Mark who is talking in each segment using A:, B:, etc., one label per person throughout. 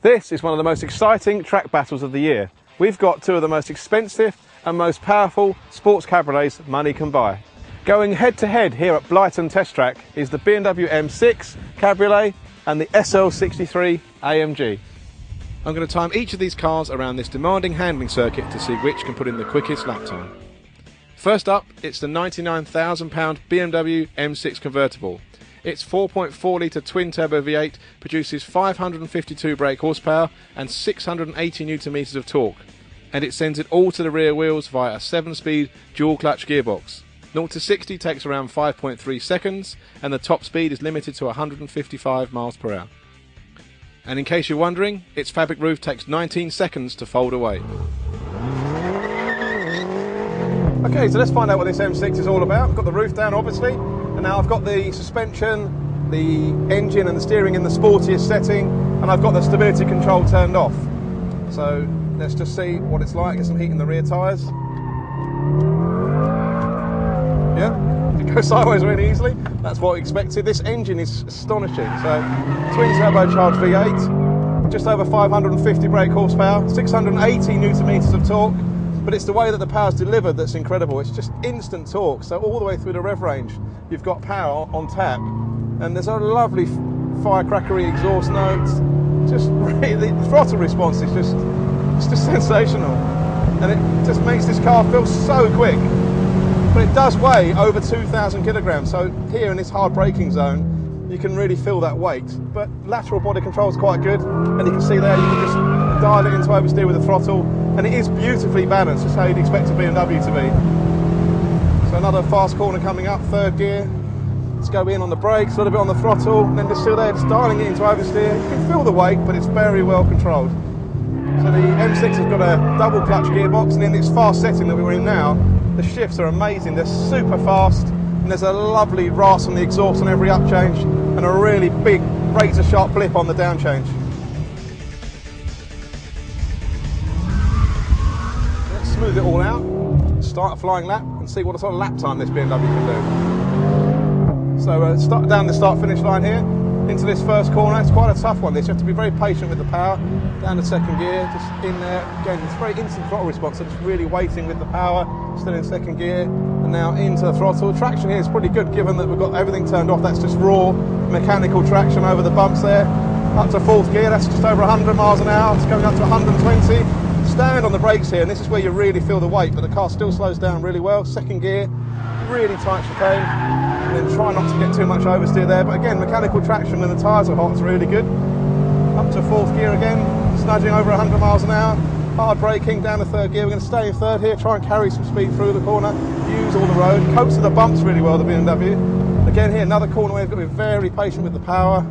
A: This is one of the most exciting track battles of the year. We've got two of the most expensive and most powerful sports cabriolets money can buy. Going head to head here at Blyton Test Track is the BMW M6 Cabriolet and the SL63 AMG. I'm going to time each of these cars around this demanding handling circuit to see which can put in the quickest lap time. First up, it's the £99,000 BMW M6 convertible. Its 4.4 litre twin-turbo V8 produces 552 brake horsepower and 680 Nm of torque, and it sends it all to the rear wheels via a 7-speed dual-clutch gearbox. 0 to 60 takes around 5.3 seconds, and the top speed is limited to 155 mph. And in case you're wondering, its fabric roof takes 19 seconds to fold away. Okay, so let's find out what this M6 is all about. I've got the roof down, obviously, and now I've got the suspension, the engine and the steering in the sportiest setting, and I've got the stability control turned off. So let's just see what it's like. Get some heat in the rear tyres. Yeah, it goes sideways really easily. That's what I expected. This engine is astonishing. So twin turbocharged V8, just over 550 brake horsepower, 680 Nm of torque. But it's the way that the power's delivered that's incredible. It's just instant torque. So all the way through the rev range, you've got power on tap. And there's a lovely firecrackery exhaust note. Just really, the throttle response is it's just sensational. And it just makes this car feel so quick. But it does weigh over 2,000 kilograms. So here in this hard braking zone, you can really feel that weight. But lateral body control is quite good. And you can see there, you can just dial it into oversteer with the throttle. And it is beautifully balanced, just how you'd expect a BMW to be. So another fast corner coming up, third gear. Let's go in on the brakes, a little bit on the throttle, and then just still there, just dialing it into oversteer. You can feel the weight, but it's very well controlled. So the M6 has got a double clutch gearbox, and in this fast setting that we're in now, the shifts are amazing. They're super fast, and there's a lovely rasp on the exhaust on every up change, and a really big razor sharp blip on the down change. Smooth it all out, start a flying lap and see what sort of lap time this BMW can do. So start down the start-finish line here, into this first corner. It's quite a tough one this, you have to be very patient with the power. Down to second gear, just in there. Again, it's very instant throttle response, so just really waiting with the power, still in second gear, and now into the throttle. Traction here is pretty good given that we've got everything turned off. That's just raw mechanical traction over the bumps there. Up to fourth gear, that's just over 100 miles an hour. It's going up to 120. Stand on the brakes here, and this is where you really feel the weight, but the car still slows down really well. Second gear, really tight chicane, and then try not to get too much oversteer there. But again, mechanical traction when the tyres are hot is really good. Up to fourth gear again, snudging over 100 miles an hour. Hard braking, down to third gear. We're going to stay in third here, try and carry some speed through the corner, use all the road, copes with the bumps really well, the BMW. Again here, another corner where we've got to be very patient with the power.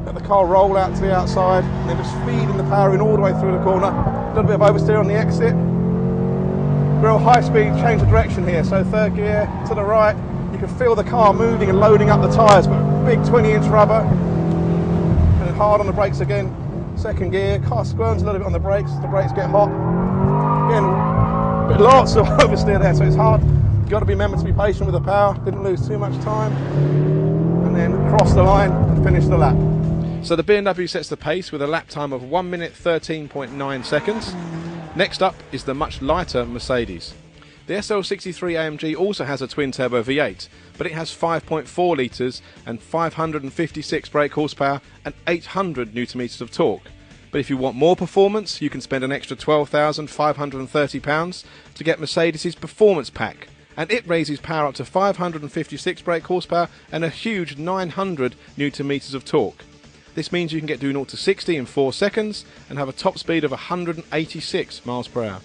A: Let the car roll out to the outside, and then just feeding the power in all the way through the corner. A little bit of oversteer on the exit. Real high speed change of direction here, so third gear to the right. You can feel the car moving and loading up the tyres, but big 20-inch rubber. And then hard on the brakes again. Second gear, car squirms a little bit on the brakes get hot. Again, but lots of oversteer there, so it's hard. You've got to remember to be patient with the power, didn't lose too much time. And then cross the line and finish the lap. So the BMW sets the pace with a lap time of 1 minute 13.9 seconds. Next up is the much lighter Mercedes. The SL63 AMG also has a twin-turbo V8, but it has 5.4 litres and 556 brake horsepower and 800 Nm of torque. But if you want more performance, you can spend an extra £12,530 to get Mercedes' Performance Pack, and it raises power up to 556 brake horsepower and a huge 900 Nm of torque. This means you can get 0 to 60 in 4 seconds and have a top speed of 186 mph.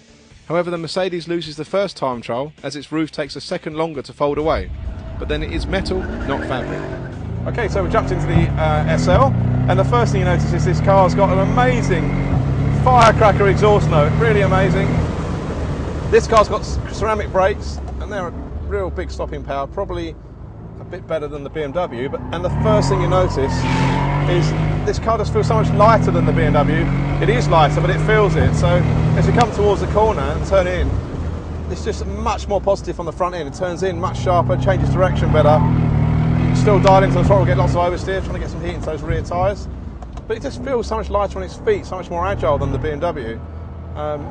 A: However, the Mercedes loses the first time trial as its roof takes a second longer to fold away, but then it is metal, not fabric. Okay, so we jumped into the SL, and the first thing you notice is this car's got an amazing firecracker exhaust note, really amazing. This car's got ceramic brakes, and they're a real big stopping power, probably a bit better than the BMW, and the first thing you notice is this car just feels so much lighter than the BMW. It is lighter, but it feels it. So as you come towards the corner and turn in, it's just much more positive on the front end. It turns in much sharper, changes direction better. You can still dial into the throttle, get lots of oversteer, trying to get some heat into those rear tyres. but it just feels so much lighter on its feet, so much more agile than the BMW.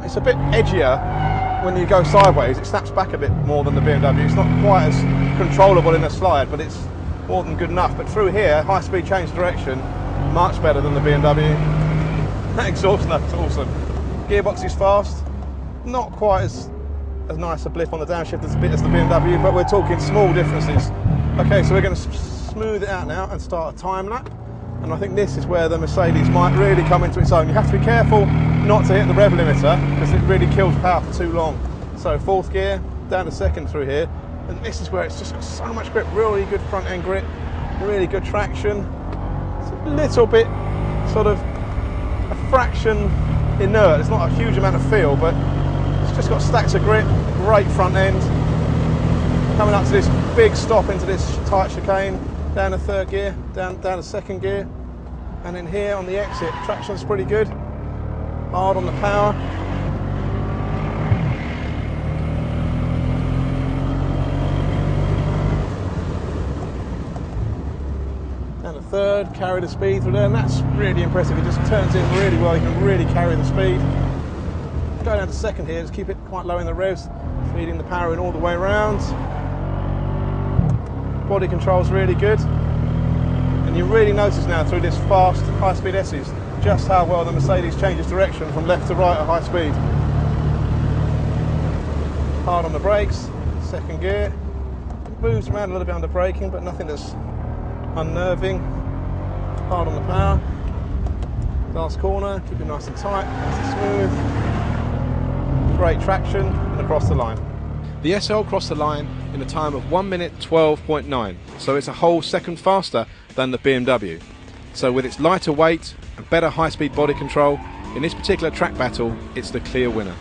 A: It's a bit edgier when you go sideways. It snaps back a bit more than the BMW. It's not quite as controllable in a slide, but it's more than good enough. But through here, high-speed change direction, much better than the BMW. That exhaust note's awesome. Gearbox is fast, not quite as nice a blip on the downshift as the BMW, but we're talking small differences. Okay, so we're going to smooth it out now and start a time lap. And I think this is where the Mercedes might really come into its own. You have to be careful not to hit the rev limiter because it really kills power for too long. So 4th gear, down to 2nd through here. And this is where it's just got so much grip, really good front end grip, really good traction. It's a little bit sort of a fraction inert. It's not a huge amount of feel, but it's just got stacks of grip, great front end. Coming up to this big stop into this tight chicane, down to 3rd gear, down to 2nd gear. And then here on the exit, traction's pretty good. Hard on the power. Down to 3rd, carry the speed through there, and that's really impressive. It just turns in really well. You can really carry the speed. Go down to 2nd here, just keep it quite low in the revs, feeding the power in all the way around. Body control's really good. And you really notice now through this fast, high-speed S's just how well the Mercedes changes direction from left to right at high speed. Hard on the brakes, 2nd gear. Moves around a little bit under braking, but nothing that's unnerving. Hard on the power. Last corner, keep it nice and tight, nice and smooth. Great traction, and across the line. The SL crossed the line in a time of 1 minute 12.9, so it's a whole second faster than the BMW. So with its lighter weight and better high-speed body control, in this particular track battle, it's the clear winner.